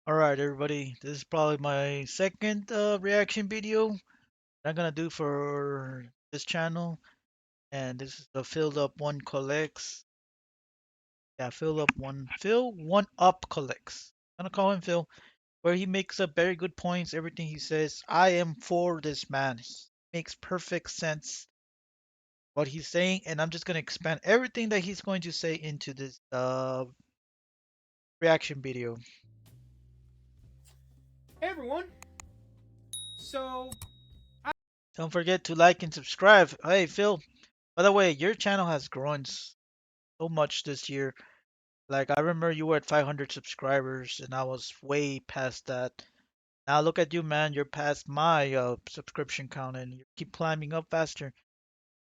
All right, everybody. This is probably my second reaction video I'm gonna do for this channel, and this is the Filled Up One Collects. Yeah, Filled Up One, Phil1up Collects. I'm gonna call him Phil, where he makes up very good points. Everything he says, I am for this man. He makes perfect sense what he's saying, and I'm just gonna expand everything that he's going to say into this reaction video. Hey everyone. So, Don't forget to like and subscribe. Hey, Phil. By the way, your channel has grown so much this year. Like I remember you were at 500 subscribers and I was way past that. Now look at you, man. You're past my subscription count and you keep climbing up faster.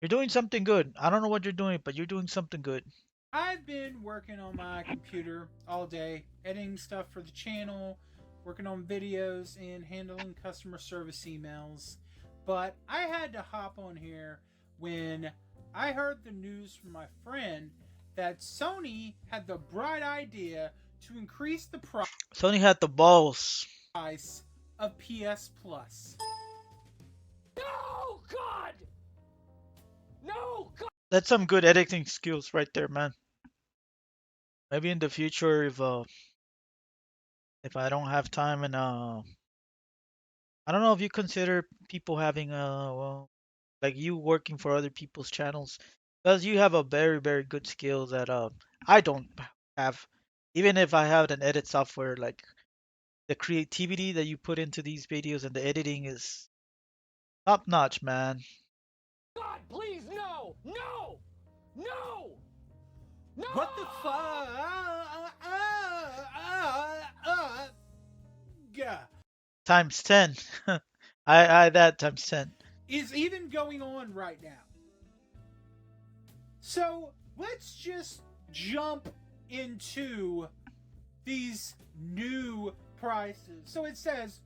You're doing something good. I don't know what you're doing, but you're doing something good. I've been working on my computer all day, editing stuff for the channel, working on videos, and handling customer service emails. But I had to hop on here when I heard the news from my friend that Sony had the bright idea to increase the Sony had the balls. price of PS Plus. No, God! No, God! That's some good editing skills right there, man. Maybe in the future if I don't have time and I don't know if you consider people having well like you working for other people's channels because you have a very good skill that I don't have. Even if I have an edit software, like the creativity that you put into these videos and the editing is top notch, man. God, please, no! No! No! No! What the fuck? Times 10. I that times 10. Is even going on right now. So let's just jump into these new prices. So it says,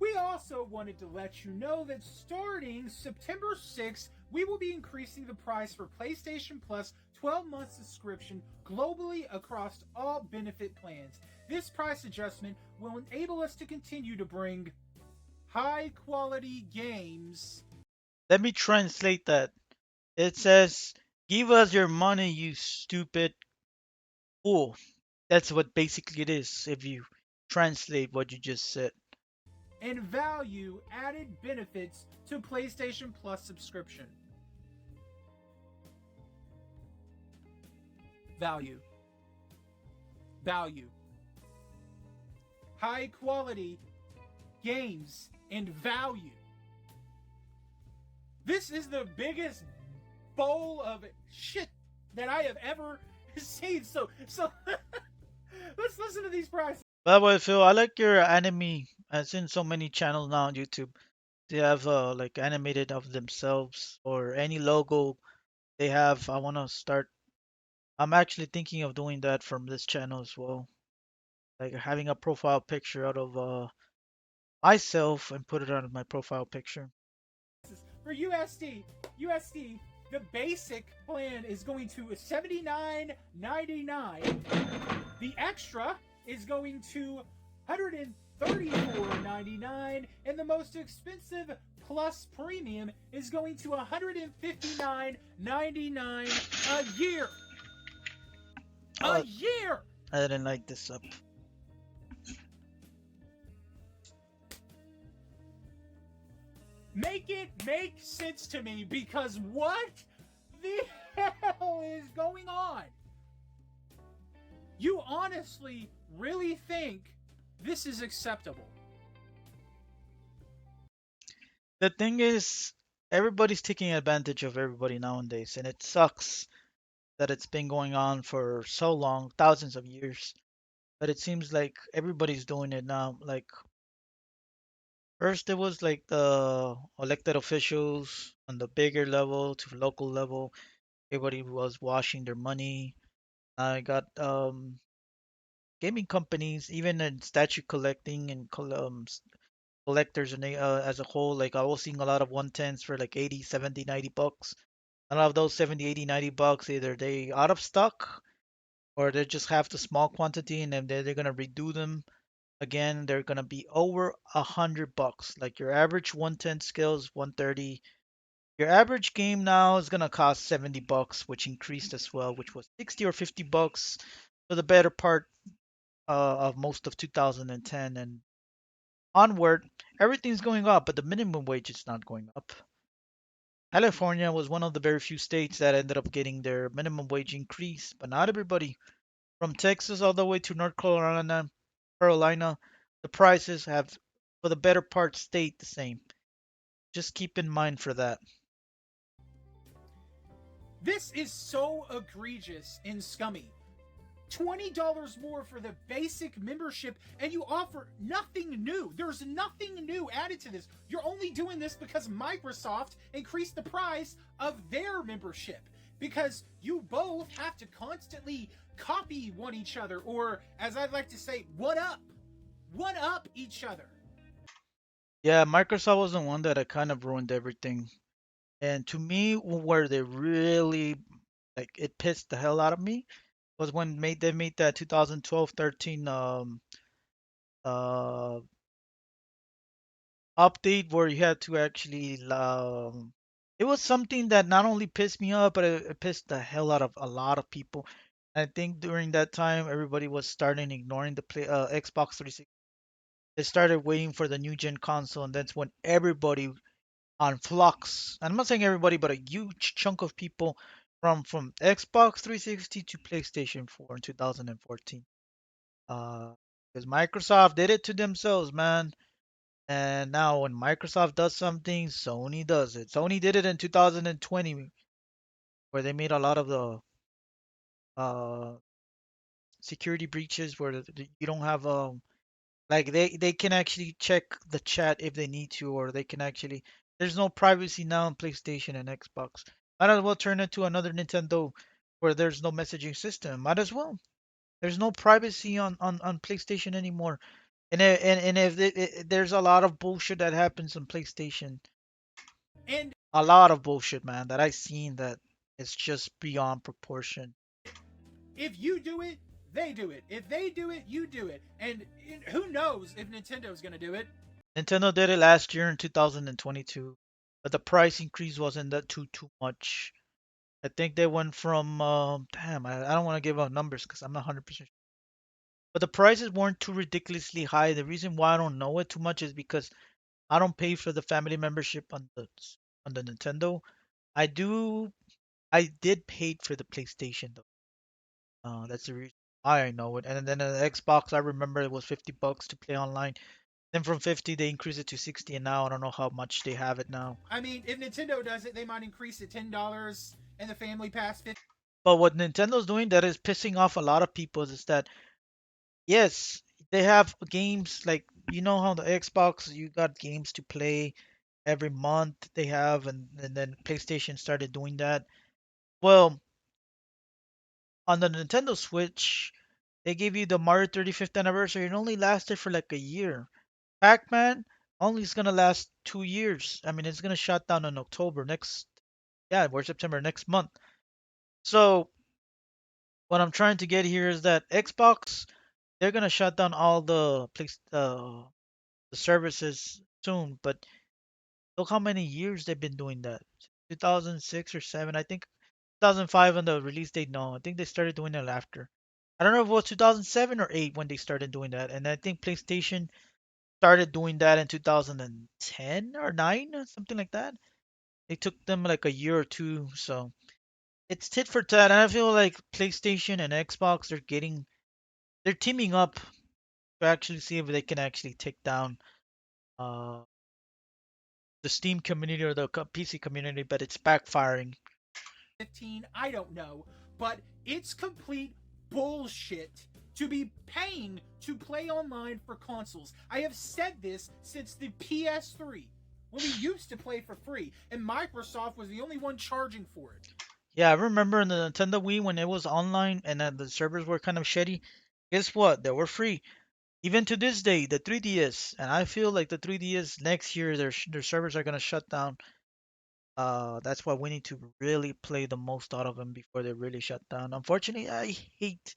we also wanted to let you know that starting September 6th, we will be increasing the price for PlayStation Plus 12-month subscription globally across all benefit plans. This price adjustment will enable us to continue to bring high quality games. Let me translate that. It says, "Give us your money, you stupid fool." That's what basically it is if you translate what you just said. And value added benefits to PlayStation Plus subscription. Value. Value. High quality games and value. This is the biggest bowl of shit that I have ever seen. So let's listen to these prices. By the way, Phil, I like your anime. I've seen so many channels now on YouTube. They have like animated of themselves or any logo they have. I want to start. I'm actually thinking of doing that from this channel as well. Like having a profile picture out of myself and put it on my profile picture. For USD, the basic plan is going to $79.99. The extra is going to $134.99, and the most expensive plus premium is going to $159.99 a year. Uh, A year. I didn't like this up. Make it make sense to me, because what the hell is going on? You honestly really think this is acceptable? The thing is, everybody's taking advantage of everybody nowadays, and it sucks that it's been going on for so long, thousands of years. But it seems like everybody's doing it now. Like first, it was like the elected officials on the bigger level to local level. Everybody was washing their money. I got gaming companies, even in statue collecting and collectors and as a whole. Like I was seeing a lot of 110s for like 80, 70, 90 bucks. A lot of those 70, 80, 90 bucks, either they out of stock or they just have the small quantity and then they're gonna redo them. Again, they're gonna be over $100. Like your average 110 skills, 130. Your average game now is gonna cost $70, which increased as well, which was 60 or $50 for the better part of most of 2010 and onward. Everything's going up, but the minimum wage is not going up. California was one of the very few states that ended up getting their minimum wage increase, but not everybody. From Texas all the way to Carolina, the prices have, for the better part, stayed the same. Just keep in mind for that. This is so egregious and scummy. $20 more for the basic membership, and you offer nothing new. There's nothing new added to this. You're only doing this because Microsoft increased the price of their membership. Because you both have to constantly copy one each other, or as I'd like to say, one up. One up each other. Yeah, Microsoft was the one that kind of ruined everything. And to me, where they really like it pissed the hell out of me was when they made that 2012-13 uh update where you had to actually it was something that not only pissed me off but it pissed the hell out of a lot of people. I think during that time everybody was starting ignoring the Xbox 360. They started waiting for the new gen console and that's when everybody on flux. And I'm not saying everybody, but a huge chunk of people from Xbox 360 to PlayStation 4 in 2014. Because Microsoft did it to themselves, man. And now when Microsoft does something, Sony does it. Sony did it in 2020, where they made a lot of the uh, security breaches where you don't have like they can actually check the chat if they need to, or they can actually. There's no privacy now on PlayStation and Xbox. Might as well turn it to another Nintendo where there's no messaging system. Might as well. There's no privacy on PlayStation anymore. And if there's a lot of bullshit that happens on PlayStation, And a lot of bullshit, man, that I've seen that it's just beyond proportion. if you do it, they do it. If they do it, you do it. And who knows if Nintendo's going to do it? Nintendo did it last year in 2022, but the price increase wasn't that too much. I think they went from damn, I don't want to give out numbers because I'm not 100% sure. But the prices weren't too ridiculously high. The reason why I don't know it too much is because I don't pay for the family membership on the Nintendo. I do I did pay for the PlayStation though. That's the reason why I know it. And then the Xbox, I remember it was $50 to play online. Then from 50 they increased it to 60, and now I don't know how much they have it now. I mean, if Nintendo does it, they might increase it $10 and the Family Pass 50. But what Nintendo's doing that is pissing off a lot of people is that yes, they have games like you know how the Xbox you got games to play every month they have and then PlayStation started doing that. Well, on the Nintendo Switch, they gave you the Mario 35th anniversary. It only lasted for like a year. Pac-Man only is gonna last 2 years. I mean, it's gonna shut down in October next. Yeah, we're September next month. So what I'm trying to get here is that Xbox they're gonna shut down all the services soon. But look how many years they've been doing that. 2006 or seven, I think. 2005 on the release date. No, I think they started doing it after. I don't know if it was 2007 or 8 when they started doing that. And I think PlayStation started doing that in 2010 or 9 or something like that. It took them like a year or two. So it's tit for tat. And I feel like PlayStation and Xbox they're teaming up to actually see if they can actually take down uh, the Steam community or the PC community, but it's backfiring. 15, I don't know, but it's complete bullshit to be paying to play online for consoles. I have said this since the PS3 when we used to play for free and Microsoft was the only one charging for it. Yeah, I remember in the Nintendo Wii when it was online and the servers were kind of shitty. Guess what? They were free. Even to this day, the 3DS, and I feel like the 3DS next year their servers are gonna shut down. That's why we need to really play the most out of them before they really shut down. Unfortunately, I hate.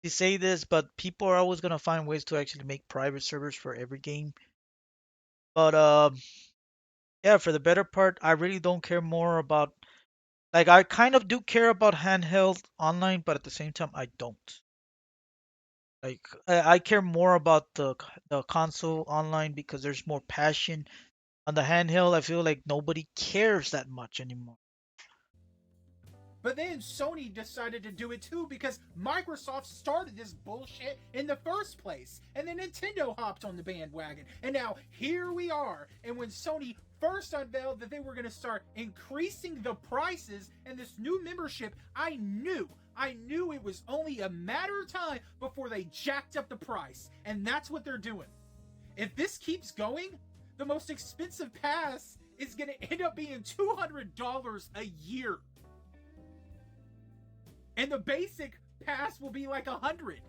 to say this, but people are always gonna find ways to actually make private servers for every game. But yeah, for the better part, I really don't care more about like I kind of do care about handheld online, but at the same time I don't. Like I care more about the console online because there's more passion. On the handheld, I feel like nobody cares that much anymore. But then Sony decided to do it too because Microsoft started this bullshit in the first place. And then Nintendo hopped on the bandwagon. And now here we are. And when Sony first unveiled that they were going to start increasing the prices and this new membership, I knew it was only a matter of time before they jacked up the price. And that's what they're doing. If this keeps going, the most expensive pass is going to end up being $200 a year, and the basic pass will be like 100.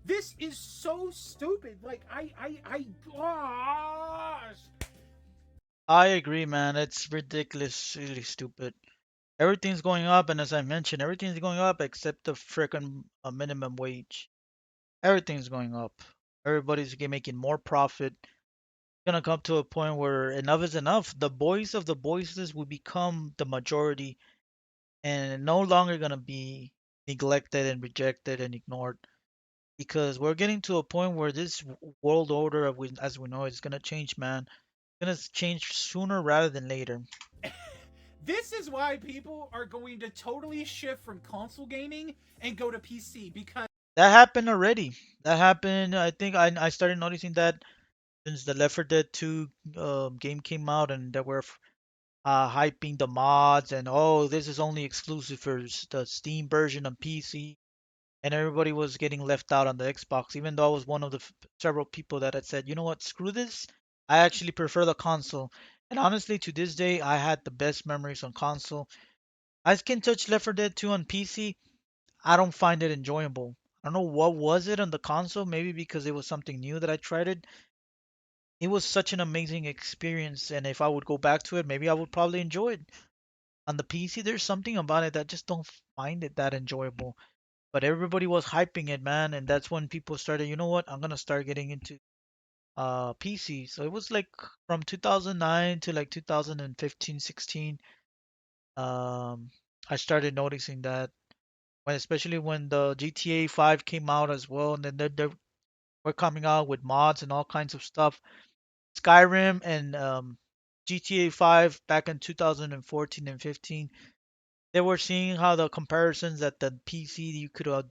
This is so stupid. Like gosh. I agree, man. It's ridiculously stupid. Everything's going up, and as I mentioned, everything's going up except the frickin' minimum wage. Everything's going up. Everybody's making more profit. Gonna come to a point where enough is enough. The voice of the voiceless will become the majority and no longer gonna be neglected and rejected and ignored because we're getting to a point where this world order as we know is gonna change, man. It's gonna change sooner rather than later. This is why people are going to totally shift from console gaming and go to PC because That happened already. That happened. I think I started noticing that since the Left 4 Dead 2 game came out and they were hyping the mods and oh this is only exclusive for the Steam version on PC and everybody was getting left out on the Xbox even though I was one of the several people that had said you know what screw this I actually prefer the console and honestly to this day I had the best memories on console. I can touch Left 4 Dead 2 on PC. I don't find it enjoyable. I don't know what was it on the console, maybe because it was something new that I tried it. It was such an amazing experience and if I would go back to it maybe I would probably enjoy it. On the PC, there's something about it that just don't find it that enjoyable. But everybody was hyping it, man, and that's when people started, you know what? I'm gonna start getting into PC. So it was like from 2009 to like 2015, 16. Um, I started noticing that when, especially when the GTA 5 came out as well, and then they were coming out with mods and all kinds of stuff. Skyrim and GTA 5 back in 2014 and 15 they were seeing how the comparisons at the PC you could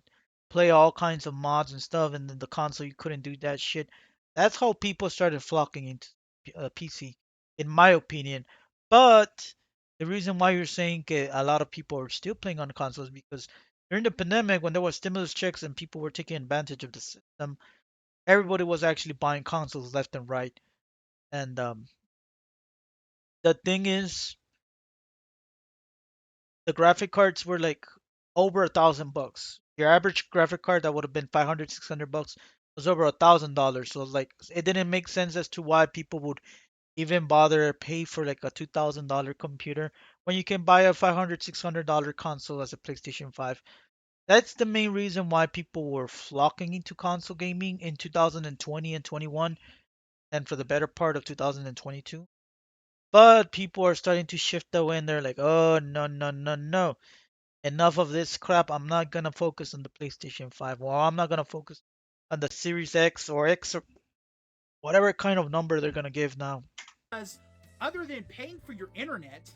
play all kinds of mods and stuff, and then the console you couldn't do that shit. That's how people started flocking into PC, in my opinion. But the reason why you're saying a lot of people are still playing on consoles because during the pandemic, when there was stimulus checks and people were taking advantage of the system, everybody was actually buying consoles left and right. And the thing is, the graphic cards were like over $1,000. Your average graphic card that would have been 500, $600 was over $1,000. So like it didn't make sense as to why people would even bother pay for like a $2,000 computer when you can buy a 500, $600 console as a PlayStation 5. That's the main reason why people were flocking into console gaming in 2020 and 21 and for the better part of 2022. But people are starting to shift away and they're like, oh, no, no, no, no. Enough of this crap. I'm not gonna focus on the PlayStation 5, or I'm not gonna focus on the Series X or X or whatever kind of number they're gonna give now. other than paying for your internet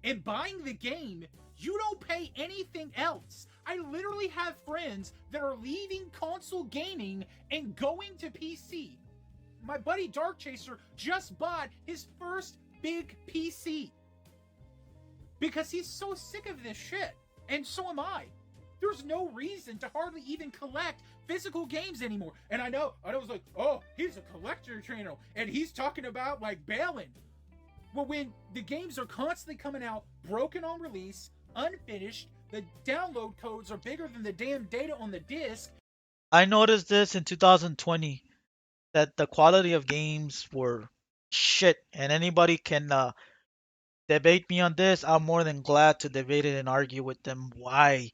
and buying the game, you don't pay anything else. I literally have friends that are leaving console gaming and going to PC. My buddy Dark Chaser just bought his first big PC because he's so sick of this shit. And so am I. There's no reason to hardly even collect physical games anymore. And I was like, oh, he's a collector channel, and he's talking about like bailing. Well, when the games are constantly coming out broken on release, unfinished, the download codes are bigger than the damn data on the disc. I noticed this in 2020 that the quality of games were shit, and anybody can debate me on this. I'm more than glad to debate it and argue with them why.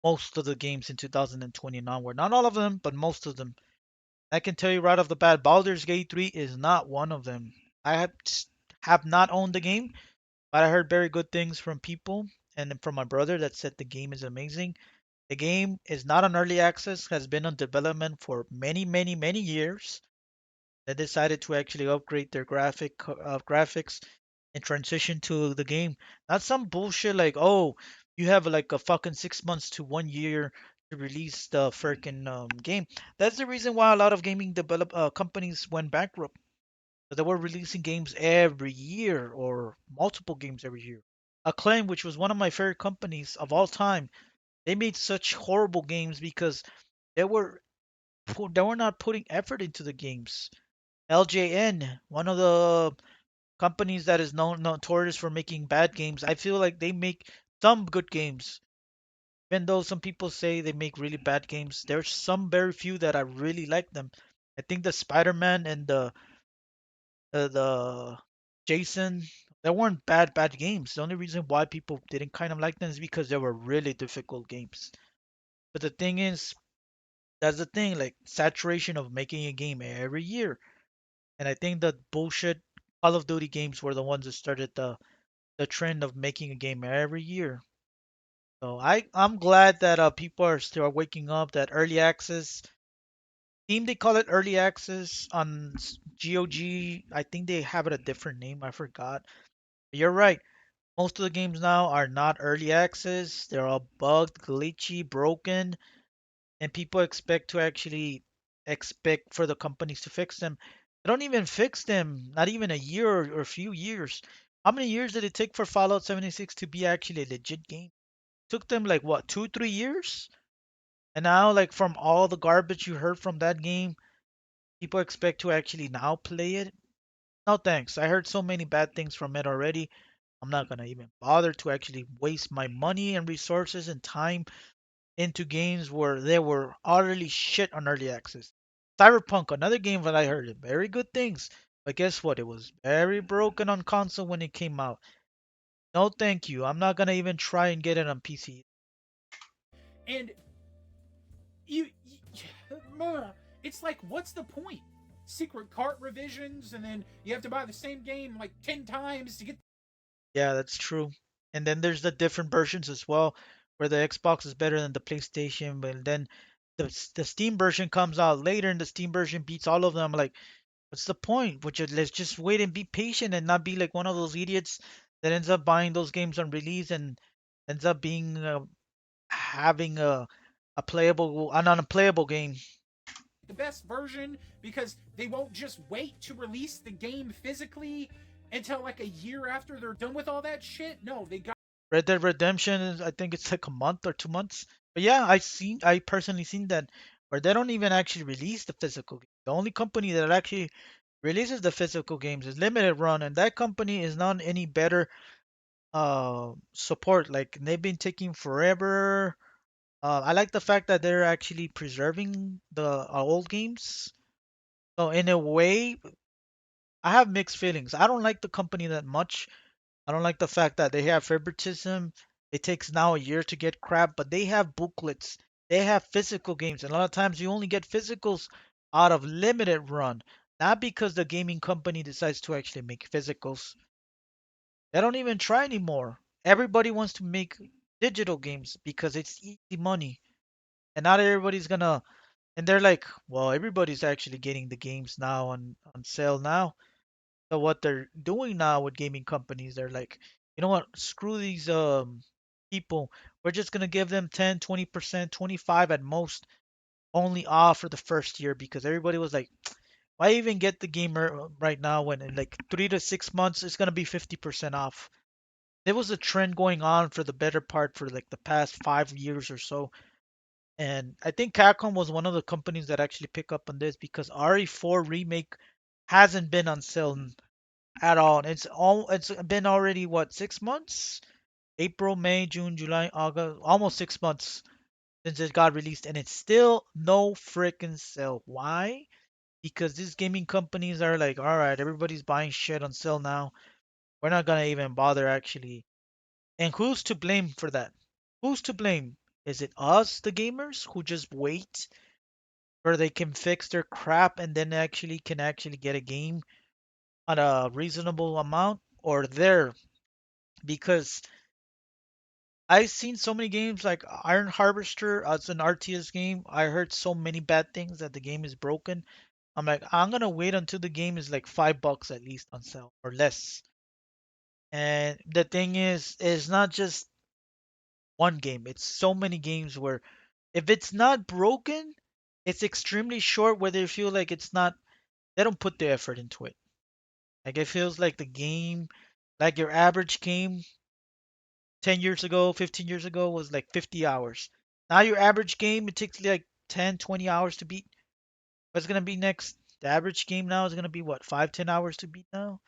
most of the games in 2020 and onward. Not all of them, but most of them. I can tell you right off the bat, Baldur's Gate 3 is not one of them. I have not owned the game, but I heard very good things from people and from my brother that said the game is amazing. The game is not on early access, has been on development for many, many, many years. They decided to actually upgrade their graphics and transition to the game. Not some bullshit like, oh, you have like a fucking 6 months to 1 year to release the freaking game. That's the reason why a lot of gaming develop companies went bankrupt. They were releasing games every year or multiple games every year. Acclaim, which was one of my favorite companies of all time, they made such horrible games because they were they were not putting effort into the games. LJN, one of the companies that is notorious for making bad games, I feel like they make some good games. Even though some people say they make really bad games, there's some very few that I really like them. I think the Spider-Man and the Jason, they weren't bad games. The only reason why people didn't kind of like them is because they were really difficult games. But the thing is, that's the thing, like saturation of making a game every year. And I think the bullshit Call of Duty games were the ones that started the trend of making a game every year. So I'm glad that people are still waking up that early access team they call it early access on GOG. I think they have it a different name. I forgot. You're right. Most of the games now are not early access. They're all bugged, glitchy, broken, and people expect to actually expect for the companies to fix them. They don't even fix them. Not even a year or a few years. How many years did it take for Fallout 76 to be actually a legit game? Took them like what, 2, 3 years? And now, like from all the garbage you heard from that game, people expect to actually now play it. No thanks. I heard so many bad things from it already. I'm not gonna even bother to actually waste my money and resources and time into games where they were utterly shit on early access. Cyberpunk, another game that I heard very good things, but guess what? It was very broken on console when it came out. No, thank you. I'm not gonna even try and get it on PC. And you, it's like, what's the point? Secret cart revisions, and then you have to buy the same game like 10 times to get. Yeah, that's true. And then there's the different versions as well, where the Xbox is better than the PlayStation, but then the Steam version comes out later, and the Steam version beats all of them. Like, what's the point? Let's just wait and be patient and not be like one of those idiots that ends up buying those games on release and ends up being having a playable an unplayable game. The best version because they won't just wait to release the game physically until like a year after they're done with all that shit. No, they got. Red Dead Redemption is, I think it's like a month or 2 months. But yeah, I personally seen that where they don't even actually release the physical game. The only company that actually releases the physical games is Limited Run, and that company is not any better support. Like they've been taking forever. I like the fact that they're actually preserving the old games. So in a way, I have mixed feelings. I don't like the company that much. I don't like the fact that they have favoritism. It takes now a year to get crap, but they have booklets. They have physical games, and a lot of times you only get physicals out of limited run, not because the gaming company decides to actually make physicals. They don't even try anymore. Everybody wants to make digital games because it's easy money, and not everybody's gonna. And they're like, well, everybody's actually getting the games now on sale now. So what they're doing now with gaming companies, they're like, you know what? Screw these people. We're just gonna give them 10, 20%, 25 at most only off for the first year because everybody was like, why even get the gamer right now when in like 3 to 6 months it's gonna be 50% off. There was a trend going on for the better part for like the past 5 years or so. And I think Capcom was one of the companies that actually pick up on this because RE4 remake hasn't been on sale at all. It's been already what 6 months? April, May, June, July, August, almost 6 months since it got released, and it's still no freaking sale. Why? Because these gaming companies are like, all right, everybody's buying shit on sale now. We're not gonna even bother actually. And who's to blame for that? Who's to blame? Is it us, the gamers, who just wait where they can fix their crap and then actually can actually get a game on a reasonable amount, or there? Because I've seen so many games like Iron Harvester as an RTS game. I heard so many bad things that the game is broken. I'm like, I'm gonna wait until the game is like $5 at least on sale or less. And the thing is, it's not just one game. It's so many games where if it's not broken, it's extremely short where they feel like it's not, they don't put the effort into it. Like it feels like the game, like your average game 10 years ago, 15 years ago was like 50 hours. Now your average game, it takes like 10, 20 hours to beat. What's going to be next? The average game now is going to be what, 5, 10 hours to beat now?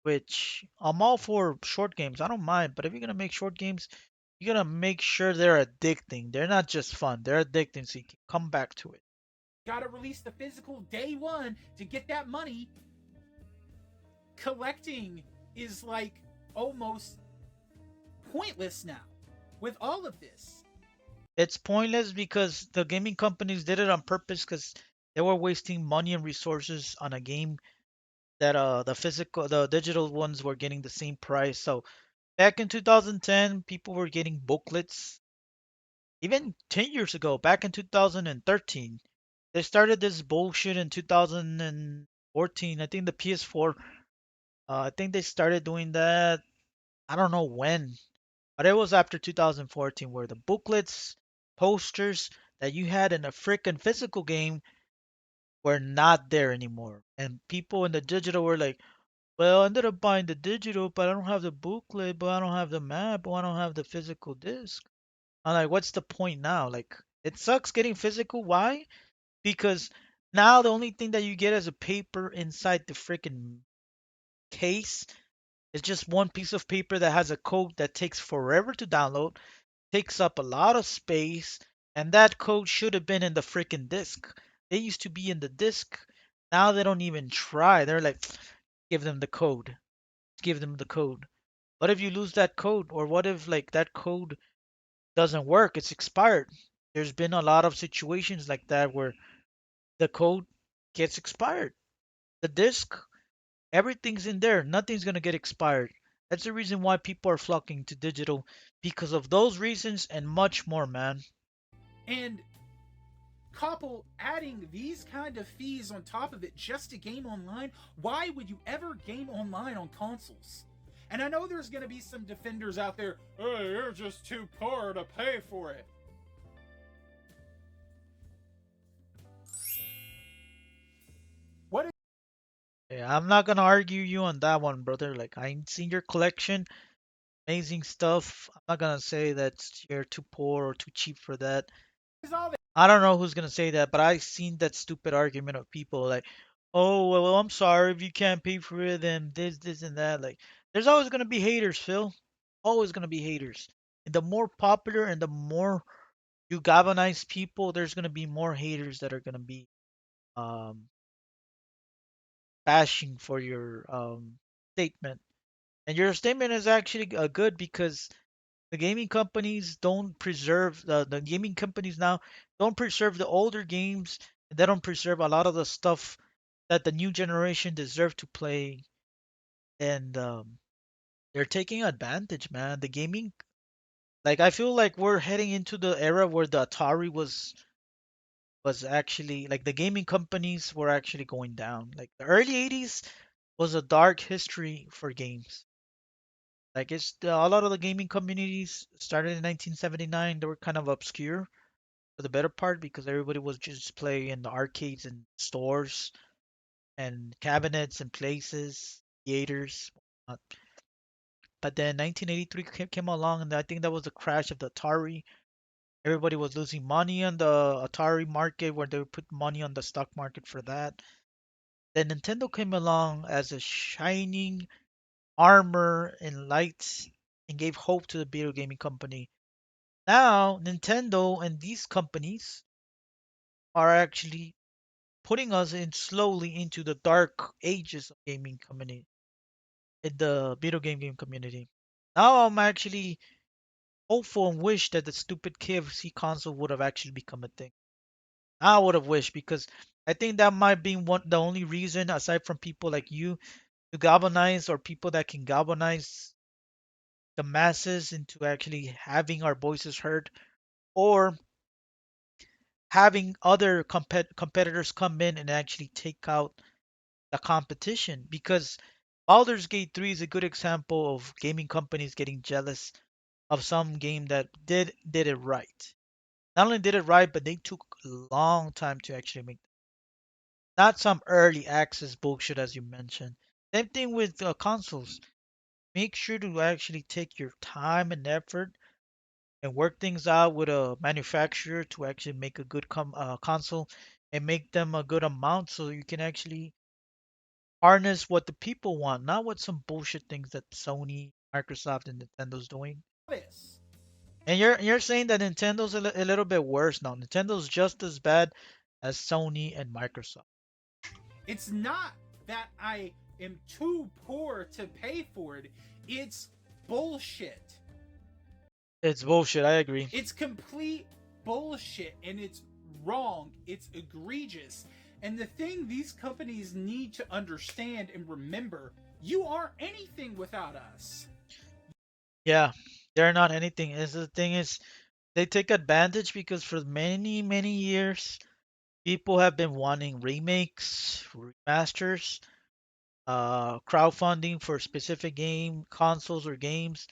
Which I'm all for short games. I don't mind. But if you're going to make short games, you got to make sure they're addicting. They're not just fun, they're addicting so you can come back to it. Gotta release the physical day one to get that money. Collecting is like almost pointless now with all of this. It's pointless because the gaming companies did it on purpose because they were wasting money and resources on a game that the digital ones were getting the same price. So back in 2010, people were getting booklets. Even 10 years ago, back in 2013, they started this bullshit in 2014. I think the PS4, I think they started doing that. I don't know when, but it was after 2014 where the booklets, posters that you had in a freaking physical game were not there anymore. And people in the digital were like, well, I ended up buying the digital, but I don't have the booklet, but I don't have the map, but I don't have the physical disc. I'm like, what's the point now? Like, it sucks getting physical. Why? Because now the only thing that you get as a paper inside the freaking case is just one piece of paper that has a code that takes forever to download, takes up a lot of space, and that code should have been in the freaking disk. They used to be in the disk. Now they don't even try. They're like, give them the code. Give them the code. What if you lose that code? Or what if like that code doesn't work? It's expired. There's been a lot of situations like that where the code gets expired. The disk, everything's in there. Nothing's gonna get expired. That's the reason why people are flocking to digital because of those reasons and much more, man. And couple adding these kind of fees on top of it just to game online, why would you ever game online on consoles? And I know there's going to be some defenders out there, oh, you're just too poor to pay for it. What is Yeah, I'm not gonna argue you on that one, brother. Like I seen your collection, amazing stuff. I'm not gonna say that you're too poor or too cheap for that. all that? I don't know who's gonna say that, but I've seen that stupid argument of people like, "Oh, well, I'm sorry if you can't pay for it, then this, and that." Like, there's always gonna be haters, Phil. Always gonna be haters. And the more popular and the more you galvanize people, there's gonna be more haters that are gonna be um bashing for your statement. And your statement is actually good because the gaming companies don't preserve the gaming companies now don't preserve the older games. And they don't preserve a lot of the stuff that the new generation deserve to play. And they're taking advantage, man. The gaming, like I feel like we're heading into the era where the Atari was actually like the gaming companies were actually going down. Like the early 80s was a dark history for games. Like a lot of the gaming communities started in 1979. They were kind of obscure for the better part because everybody was just playing in the arcades and stores and cabinets and places, theaters. uh, But then 1983 came along, and I think that was the crash of the Atari. Everybody was losing money on the Atari market, where they would put money on the stock market for that. Then Nintendo came along as a shining armor and lights and gave hope to the video gaming company. Now, Nintendo and these companies are actually putting us in slowly into the dark ages of gaming community in the video game community. Now I'm actually hopeful and wish that the stupid KFC console would have actually become a thing. I would have wished because I think that might be one the only reason, aside from people like you, to galvanize or people that can galvanize the masses into actually having our voices heard or having other competitors come in and actually take out the competition. Because Baldur's Gate 3 is a good example of gaming companies getting jealous of some game that did it right. Not only did it right, but they took a long time to actually make not some early access bullshit as you mentioned. Same thing with consoles. Make sure to actually take your time and effort and work things out with a manufacturer to actually make a good console and make them a good amount so you can actually harness what the people want, not what some bullshit things that Sony, Microsoft, and Nintendo's doing. this. And you're saying that Nintendo's a little bit worse now. Nintendo's just as bad as Sony and Microsoft. It's not that I am too poor to pay for it. It's bullshit. It's bullshit. I agree. It's complete bullshit and it's wrong. It's egregious. And the thing these companies need to understand and remember, you aren't anything without us. Yeah, they're not anything. Is the thing is they take advantage because for many years people have been wanting remakes, remasters, crowdfunding for specific game consoles or games,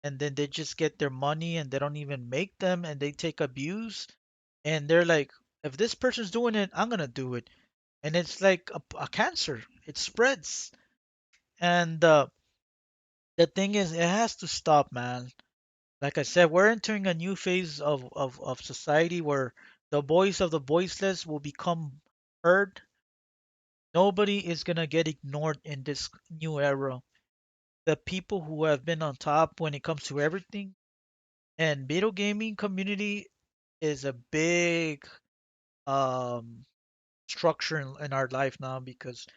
and then they just get their money and they don't even make them and they take abuse and they're like, if this person's doing it, I'm gonna do it, and it's like a cancer. It spreads, and the thing is, it has to stop, man. Like I said, we're entering a new phase of society where the voice of the voiceless will become heard. Nobody is gonna get ignored in this new era. The people who have been on top when it comes to everything, and video gaming community is a big um structure in our life now because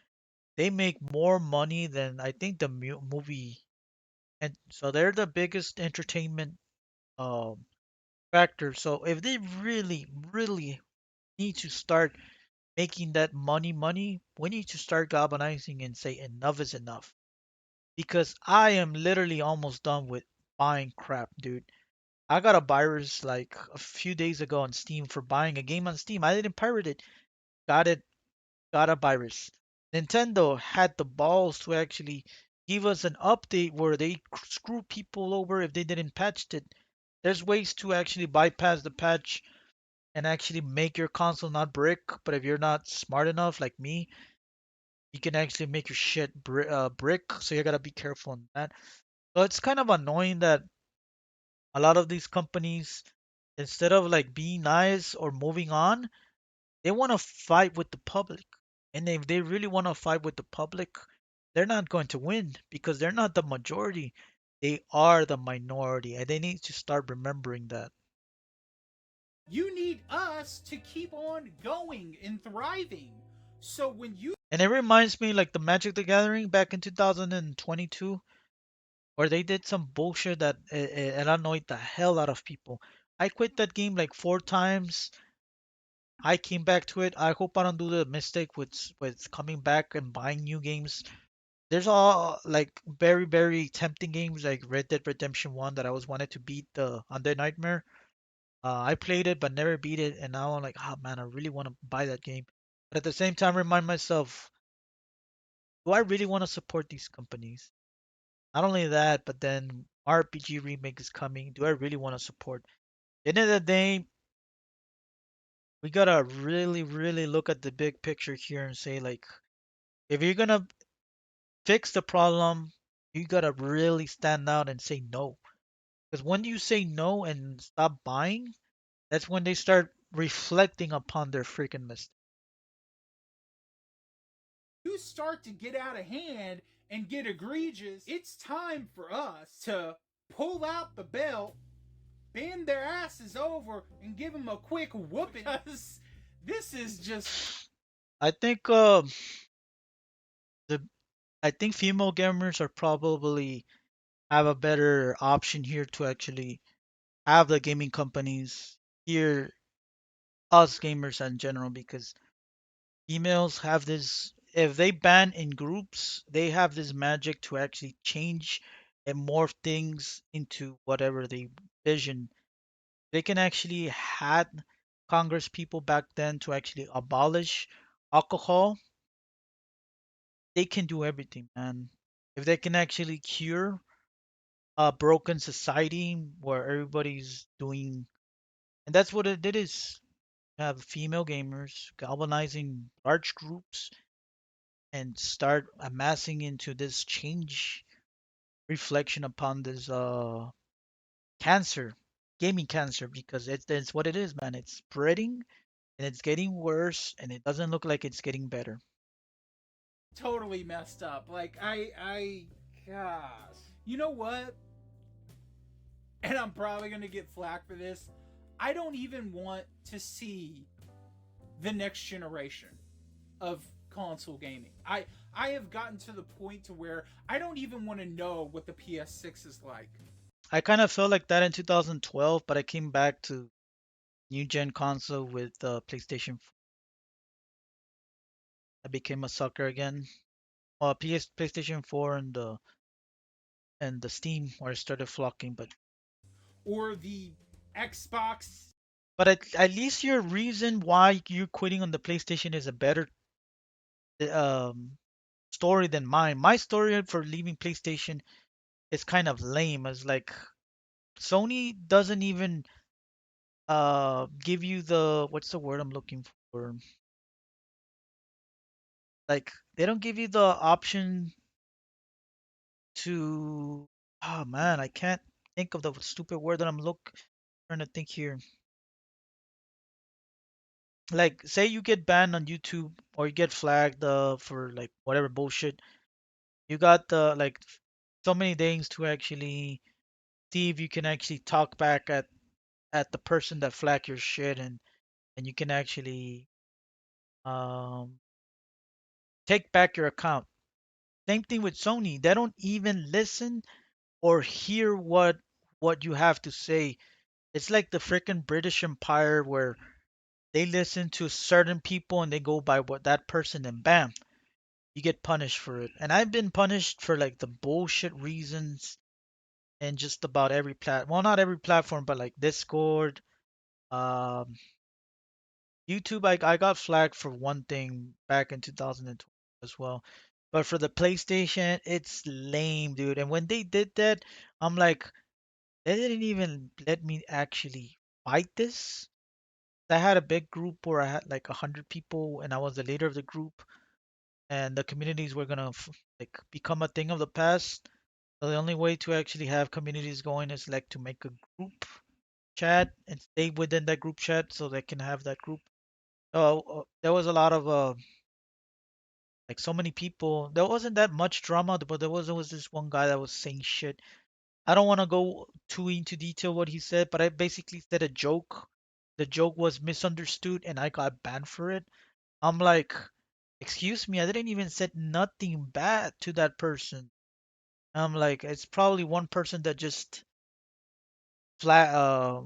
they make more money than I think the movie, and so they're the biggest entertainment um factor. So if they really need to start making that money, we need to start galvanizing and say enough is enough. Because I am literally almost done with buying crap, dude. I got a virus like a few days ago on Steam for buying a game on Steam. I didn't pirate it. Got it, got a virus. Nintendo had the balls to actually give us an update where they screw people over if they didn't patch it. There's ways to actually bypass the patch and actually make your console not brick. But if you're not smart enough, like me, you can actually make your shit brick. So you gotta be careful on that. So it's kind of annoying that a lot of these companies, instead of like being nice or moving on, they want to fight with the public. And if they really want to fight with the public, they're not going to win because they're not the majority. They are the minority, and they need to start remembering that. You need us to keep on going and thriving. So when you And it reminds me like the Magic the Gathering back in 2022, where they did some bullshit that it annoyed the hell out of people. I quit that game like 4 times. I came back to it. I hope I don't do the mistake with coming back and buying new games. There's all like very tempting games like Red Dead Redemption 1 that I always wanted to beat the Undead Nightmare. I played it but never beat it, and now I'm like, oh man, I really want to buy that game. But at the same time, remind myself, do I really want to support these companies? Not only that, but then RPG remake is coming. Do I really want to support? At the end of the day, we gotta really look at the big picture here and say like, if you're gonna fix the problem, you gotta really stand out and say no. Because when you say no and stop buying, that's when they start reflecting upon their freaking mistake. start to get out of hand and get egregious, it's time for us to pull out the belt, bend their asses over, and give them a quick whooping. Because this is just I think the I think female gamers are probably have a better option here to actually have the gaming companies hear us gamers in general because emails have this, if they ban in groups, they have this magic to actually change and morph things into whatever they vision. They can actually had Congress people back then to actually abolish alcohol. They can do everything, man. If they can actually cure a broken society where everybody's doing, and that's what it is. Have female gamers galvanizing large groups and start amassing into this change reflection upon this cancer, gaming cancer, because it's what it is, man. It's spreading and it's getting worse, and it doesn't look like it's getting better. Totally messed up. Like gosh. You know what? And I'm probably gonna get flack for this. I don't even want to see the next generation of console gaming. I have gotten to the point to where I don't even want to know what the PS6 is like. I kind of felt like that in 2012, but I came back to new gen console with PlayStation. I became a sucker again. PlayStation 4 and the Steam where I started flocking, Or the Xbox. but at least your reason why you're quitting on the PlayStation is a better um story than mine. My story for leaving PlayStation is kind of lame. It's like Sony doesn't even give you the, what's the word I'm looking for? Like they don't give you the option to, oh man, I can't think of the stupid word that I'm trying to think here. Like say you get banned on YouTube or you get flagged for like whatever bullshit. You got like so many days to actually see if you can actually talk back at the person that flagged your shit, and you can actually um take back your account. Same thing with Sony. They don't even listen or hear what you have to say. It's like the freaking British Empire where they listen to certain people and they go by what that person, and bam, you get punished for it. And I've been punished for like the bullshit reasons and just about every well, not every platform, but like Discord, um YouTube. I got flagged for one thing back in 2020 as well. But for the PlayStation, it's lame, dude. And when they did that, I'm like, they didn't even let me actually fight this. I had a big group where I had like 100 people, and I was the leader of the group, and the communities were gonna like become a thing of the past. So the only way to actually have communities going is like to make a group chat and stay within that group chat so they can have that group. There was a lot of like so many people. There wasn't that much drama, but there was this one guy that was saying shit. I don't want to go too into detail what he said, but I basically said a joke. The joke was misunderstood, and I got banned for it. I'm like, excuse me, I didn't even said nothing bad to that person. I'm like, it's probably one person that just flag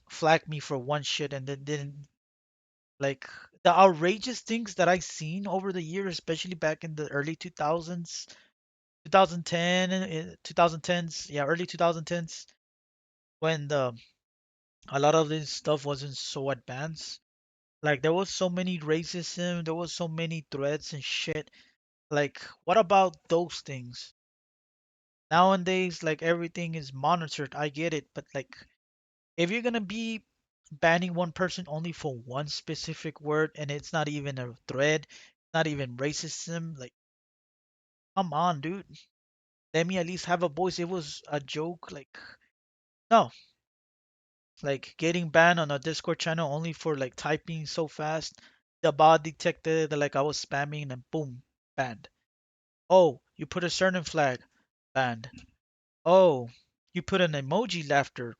flagged me for one shit and then didn't like the outrageous things that I seen over the years, especially back in the early 2000s, 2010 and 2010s, yeah, early 2010s, when a lot of this stuff wasn't so advanced. Like there was so many racism, there was so many threats and shit. Like, what about those things? Nowadays, like everything is monitored. I get it, but like if you're gonna be banning one person only for one specific word and it's not even a thread, not even racism, like come on, dude. Let me at least have a voice. It was a joke. Like, no. Like getting banned on a Discord channel only for like typing so fast. The bot detected that like I was spamming and boom, banned. Oh, you put a certain flag, banned. Oh, you put an emoji laughter.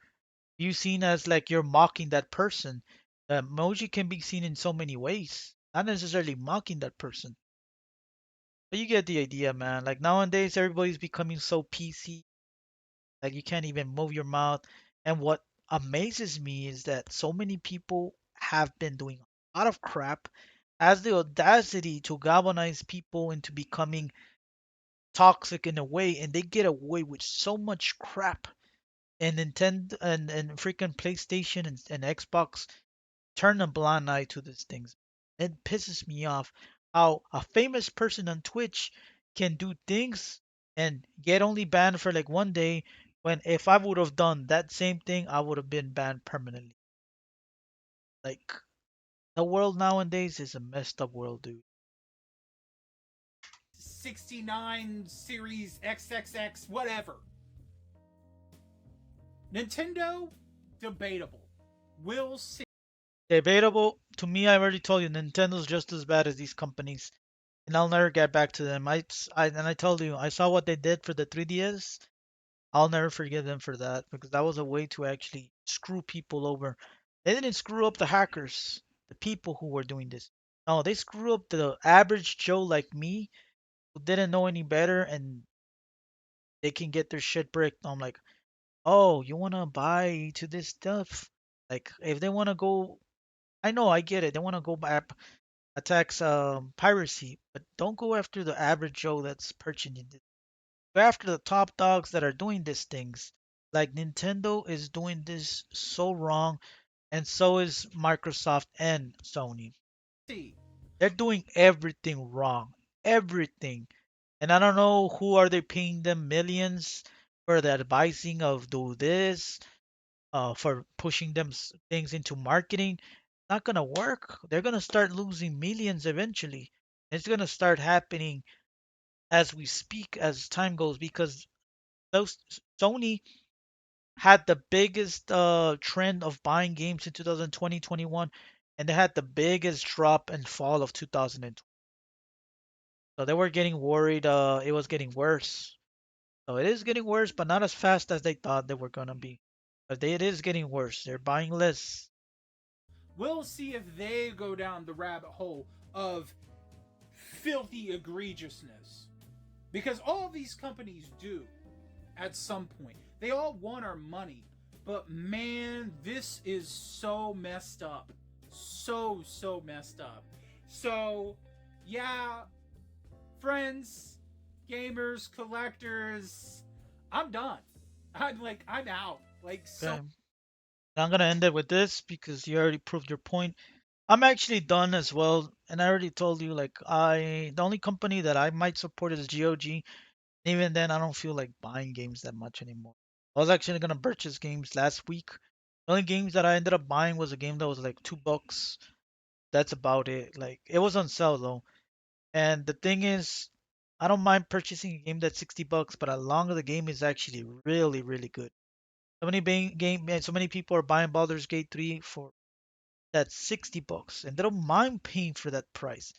You seen as like you're mocking that person. The emoji can be seen in so many ways. Not necessarily mocking that person. But you get the idea, man. Like nowadays everybody's becoming so PC. Like you can't even move your mouth. And what amazes me is that so many people have been doing a lot of crap, has the audacity to galvanize people into becoming toxic in a way, and they get away with so much crap. And Nintendo and freaking PlayStation and Xbox turn a blind eye to these things. It pisses me off how a famous person on Twitch can do things and get only banned for like one day, when if I would have done that same thing, I would have been banned permanently. Like, the world nowadays is a messed up world, dude. 69 Series XXX, whatever. Nintendo, debatable. We'll see. Debatable. To me, I already told you, Nintendo's just as bad as these companies, and I'll never get back to them. I told you, I saw what they did for the 3DS. I'll never forgive them for that, because that was a way to actually screw people over. They didn't screw up the hackers, the people who were doing this. No, they screw up the average Joe like me who didn't know any better, and they can get their shit bricked. I'm like, oh, you wanna buy to this stuff? Like, if they wanna go, I know, I get it. They wanna go back attacks piracy, but don't go after the average Joe that's purchasing it. Go after the top dogs that are doing these things. Like, Nintendo is doing this so wrong, and so is Microsoft and Sony. See. They're doing everything wrong. Everything. And I don't know who are they paying them millions for the advising of do this, for pushing them things into marketing. Not gonna work. They're gonna start losing millions eventually. It's gonna start happening as we speak, as time goes, because those Sony had the biggest trend of buying games in 2020, 21, and they had the biggest drop and fall of 2020. So they were getting worried. It was getting worse. So it is getting worse, but not as fast as they thought they were gonna be. But it is getting worse. They're buying less. We'll see if they go down the rabbit hole of filthy egregiousness. Because all these companies do at some point. They all want our money. But man, this is so messed up. So messed up. So, yeah, friends, gamers, collectors, I'm done. I'm out. Like, so. Okay. I'm gonna end it with this because you already proved your point. I'm actually done as well, and I already told you, like, the only company that I might support is GOG. Even then, I don't feel like buying games that much anymore. I was actually gonna purchase games last week. The only games that I ended up buying was a game that was like $2. That's about it. Like, it was on sale though. And the thing is, I don't mind purchasing a game that's $60, but as long as the game is actually really, really good. So many people are buying Baldur's Gate 3 for that $60, and they don't mind paying for that price.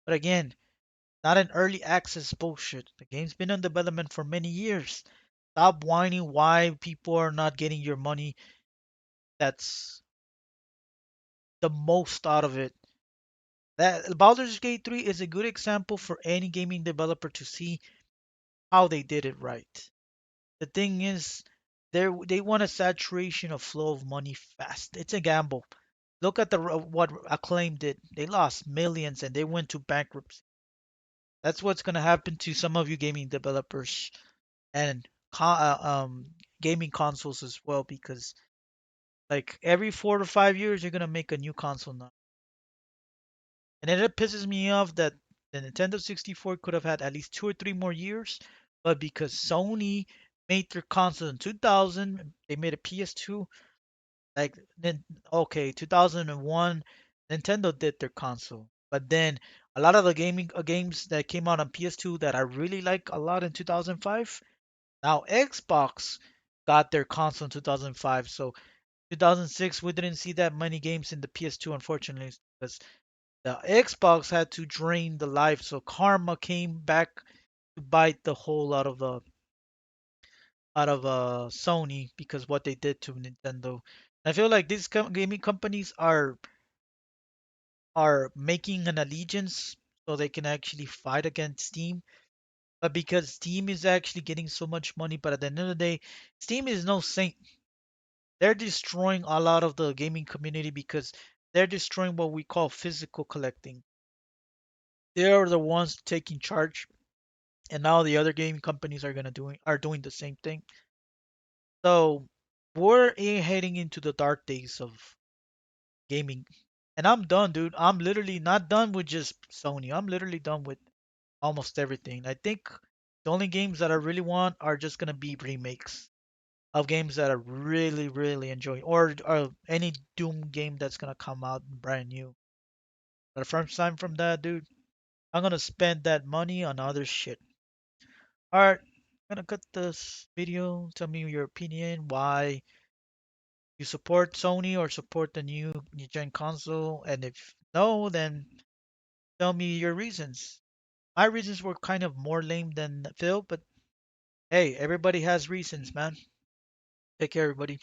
But again, not an early access bullshit. The game's been in development for many years. Stop whining why people are not getting your money. That's the most out of it. That Baldur's Gate 3 is a good example for any gaming developer to see how they did it right. The thing is, they want a saturation of flow of money fast. It's a gamble. Look at what Acclaim did. They lost millions and they went to bankruptcy. That's what's gonna happen to some of you gaming developers and gaming consoles as well, because like every 4 to 5 years you're gonna make a new console now. And it pisses me off that the Nintendo 64 could have had at least 2 or 3 more years, but because Sony made their console in 2000, they made a PS2. Like, then okay, 2001, Nintendo did their console, but then a lot of the gaming games that came out on PS2 that I really like a lot in 2005, now Xbox got their console in 2005. So 2006, we didn't see that many games in the PS2, unfortunately, because the Xbox had to drain the life. So karma came back to bite the whole out of Sony because what they did to Nintendo. I feel like these gaming companies are making an allegiance so they can actually fight against Steam. But because Steam is actually getting so much money, but at the end of the day, Steam is no saint. they're destroying a lot of the gaming community because they're destroying what we call physical collecting. They're the ones taking charge, and now the other gaming companies are doing the same thing. So we're heading into the dark days of gaming. And I'm done, dude. I'm literally not done with just Sony. I'm literally done with almost everything. I think the only games that I really want are just gonna be remakes of games that I really, really enjoy, or any Doom game that's gonna come out brand new. But from time from that, dude, I'm gonna spend that money on other shit. All right, I'm gonna cut this video. Tell me your opinion. Why you support Sony or support the new gen console? And if no, then tell me your reasons. My reasons were kind of more lame than Phil, but hey, everybody has reasons, man. Take care, everybody.